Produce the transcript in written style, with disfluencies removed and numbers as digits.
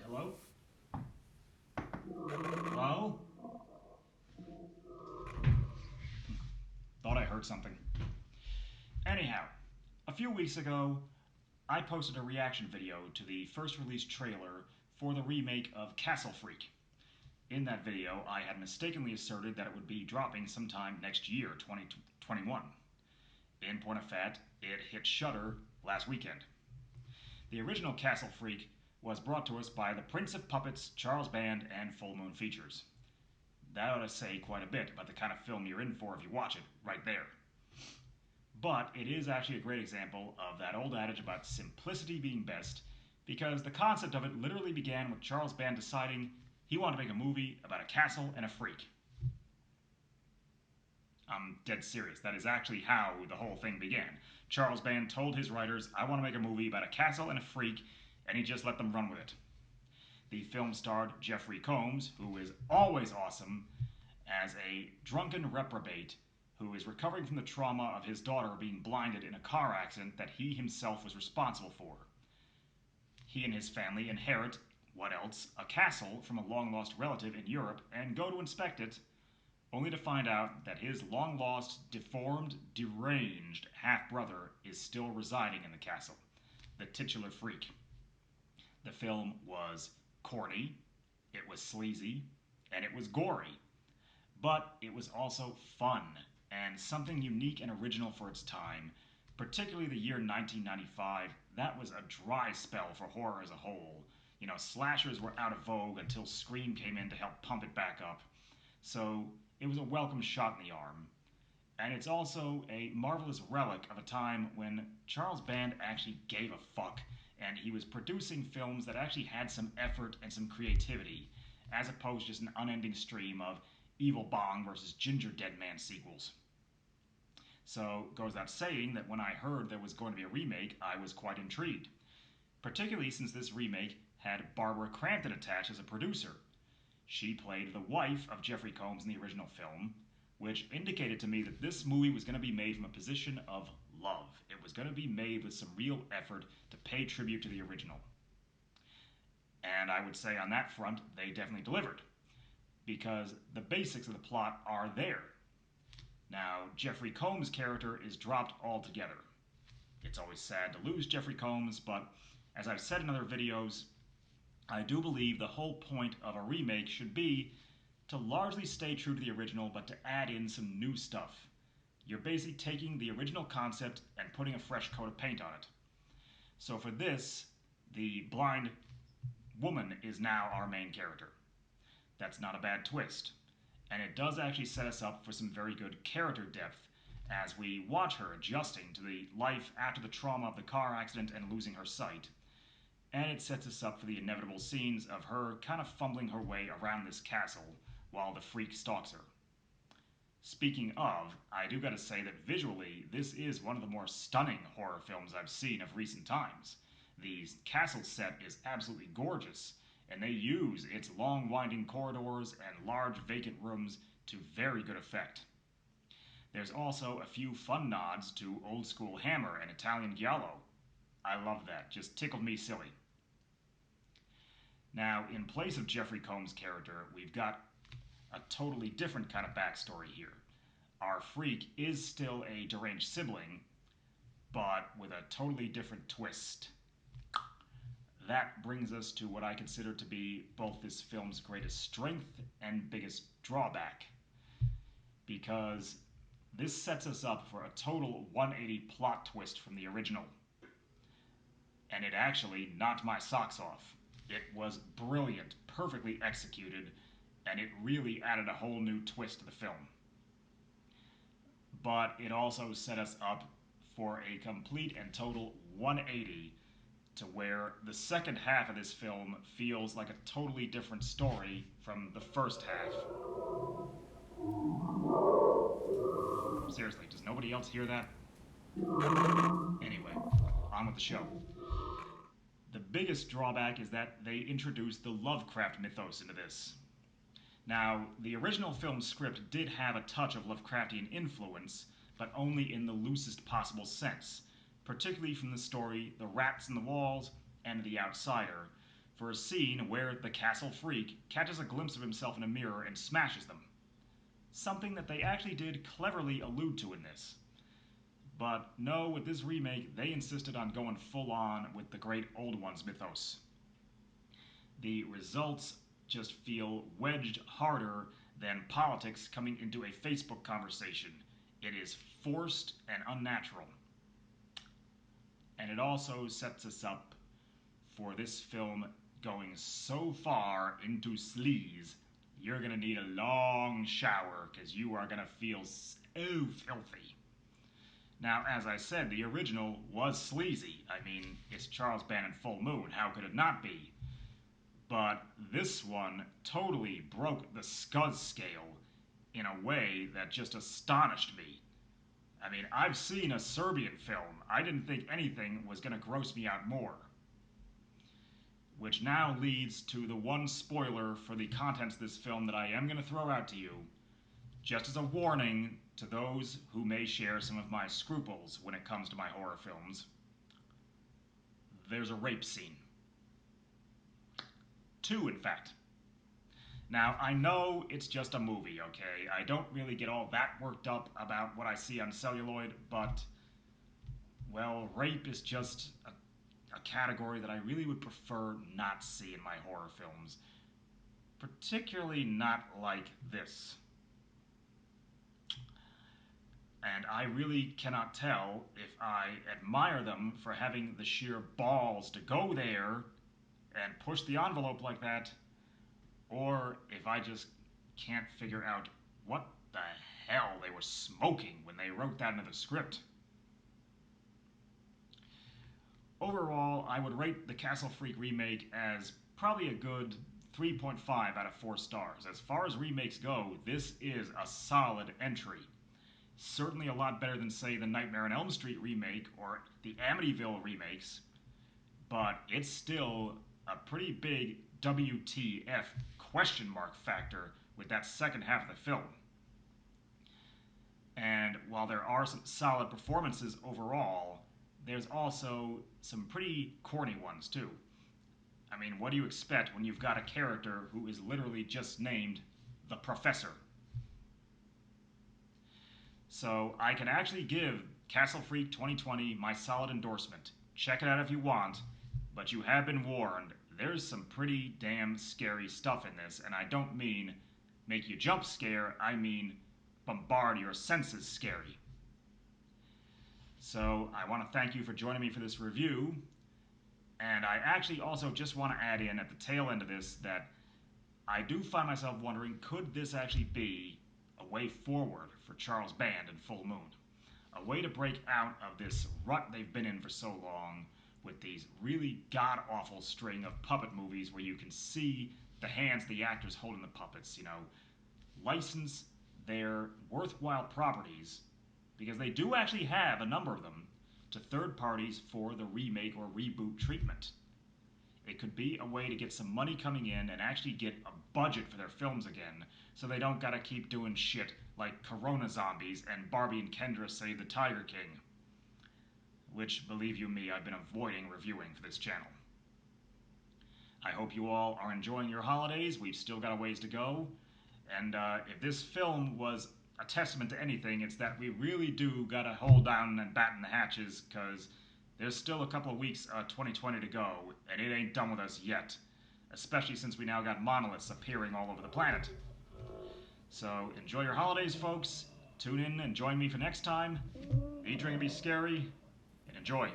Hello? Hello? Thought I heard something. Anyhow, a few weeks ago, I posted a reaction video to the first release trailer for the remake of Castle Freak. In that video, I had mistakenly asserted that it would be dropping sometime next year, 2021. In point of fact, it hit Shudder last weekend. The original Castle Freak was brought to us by the Prince of Puppets, Charles Band, and Full Moon Features. That ought to say quite a bit about the kind of film you're in for if you watch it right there. But it is actually a great example of that old adage about simplicity being best, because the concept of it literally began with Charles Band deciding he wanted to make a movie about a castle and a freak. I'm dead serious. That is actually how the whole thing began. Charles Band told his writers, I want to make a movie about a castle and a freak, and he just let them run with it. The film starred Jeffrey Combs, who is always awesome, as a drunken reprobate who is recovering from the trauma of his daughter being blinded in a car accident that he himself was responsible for. He and his family inherit, what else, a castle from a long-lost relative in Europe and go to inspect it, only to find out that his long-lost, deformed, deranged half-brother is still residing in the castle, the titular freak. The film was corny, it was sleazy, and it was gory. But it was also fun, and something unique and original for its time, particularly the year 1995. That was a dry spell for horror as a whole. You know, slashers were out of vogue until Scream came in to help pump it back up. So it was a welcome shot in the arm. And it's also a marvelous relic of a time when Charles Band actually gave a fuck, and he was producing films that actually had some effort and some creativity, as opposed to just an unending stream of Evil Bong versus Ginger Dead Man sequels. So, it goes without saying that when I heard there was going to be a remake, I was quite intrigued. Particularly since this remake had Barbara Crampton attached as a producer. She played the wife of Jeffrey Combs in the original film, which indicated to me that this movie was going to be made from a position of love. It was going to be made with some real effort to pay tribute to the original. And I would say on that front, they definitely delivered, because the basics of the plot are there. Now, Jeffrey Combs' character is dropped altogether. It's always sad to lose Jeffrey Combs, but as I've said in other videos, I do believe the whole point of a remake should be to largely stay true to the original, but to add in some new stuff. You're basically taking the original concept and putting a fresh coat of paint on it. So for this, the blind woman is now our main character. That's not a bad twist. And it does actually set us up for some very good character depth as we watch her adjusting to the life after the trauma of the car accident and losing her sight. And it sets us up for the inevitable scenes of her kind of fumbling her way around this castle while the freak stalks her. Speaking of, I do gotta say that visually, this is one of the more stunning horror films I've seen of recent times. The castle set is absolutely gorgeous, and they use its long winding corridors and large vacant rooms to very good effect. There's also a few fun nods to old school Hammer and Italian Giallo. I love that, just tickled me silly. Now, in place of Jeffrey Combs' character, we've got a totally different kind of backstory here. Our freak is still a deranged sibling, but with a totally different twist. That brings us to what I consider to be both this film's greatest strength and biggest drawback, because this sets us up for a total 180 plot twist from the original. And it actually knocked my socks off. It was brilliant, perfectly executed, and it really added a whole new twist to the film. But it also set us up for a complete and total 180, to where the second half of this film feels like a totally different story from the first half. Seriously, does nobody else hear that? Anyway, on with the show. The biggest drawback is that they introduced the Lovecraft mythos into this. Now, the original film script did have a touch of Lovecraftian influence, but only in the loosest possible sense, particularly from the story The Rats in the Walls and The Outsider, for a scene where the castle freak catches a glimpse of himself in a mirror and smashes them. Something that they actually did cleverly allude to in this. But no, with this remake, they insisted on going full on with the great Old Ones mythos. The results just feel wedged harder than politics coming into a Facebook conversation. It is forced and unnatural. And it also sets us up for this film going so far into sleaze, you're gonna need a long shower because you are gonna feel so filthy. Now, as I said, the original was sleazy. I mean, it's Charles Band and Full Moon. How could it not be? But this one totally broke the scuzz scale in a way that just astonished me. I mean, I've seen a Serbian film. I didn't think anything was going to gross me out more. Which now leads to the one spoiler for the contents of this film that I am going to throw out to you, just as a warning to those who may share some of my scruples when it comes to my horror films. There's a rape scene. 2, in fact. Now, I know it's just a movie, okay? I don't really get all that worked up about what I see on celluloid, but, well, rape is just a category that I really would prefer not see in my horror films. Particularly not like this. And I really cannot tell if I admire them for having the sheer balls to go there and push the envelope like that, or if I just can't figure out what the hell they were smoking when they wrote that into the script. Overall, I would rate the Castle Freak remake as probably a good 3.5 out of 4 stars. As far as remakes go, this is a solid entry. Certainly a lot better than, say, the Nightmare on Elm Street remake or the Amityville remakes, but it's still a pretty big WTF question mark factor with that second half of the film. And while there are some solid performances overall, there's also some pretty corny ones too. I mean, what do you expect when you've got a character who is literally just named the Professor? So I can actually give Castle Freak 2020 my solid endorsement. Check it out if you want, but you have been warned. There's some pretty damn scary stuff in this, and I don't mean make you jump scare, I mean bombard your senses scary. So I want to thank you for joining me for this review, and I actually also just want to add in at the tail end of this that I do find myself wondering, could this actually be a way forward for Charles Band and Full Moon? A way to break out of this rut they've been in for so long with these really god-awful string of puppet movies where you can see the hands of the actors holding the puppets, license their worthwhile properties, because they do actually have a number of them, to third parties for the remake or reboot treatment. It could be a way to get some money coming in and actually get a budget for their films again, so they don't gotta keep doing shit like Corona Zombies and Barbie and Kendra Save the Tiger King, which, believe you me, I've been avoiding reviewing for this channel. I hope you all are enjoying your holidays. We've still got a ways to go, and if this film was a testament to anything, it's that we really do gotta hold down and batten the hatches, because there's still a couple of weeks 2020 to go, and it ain't done with us yet, especially since we now got monoliths appearing all over the planet. So enjoy your holidays, folks. Tune in and join me for next time. Be drinking, be scary, and enjoy.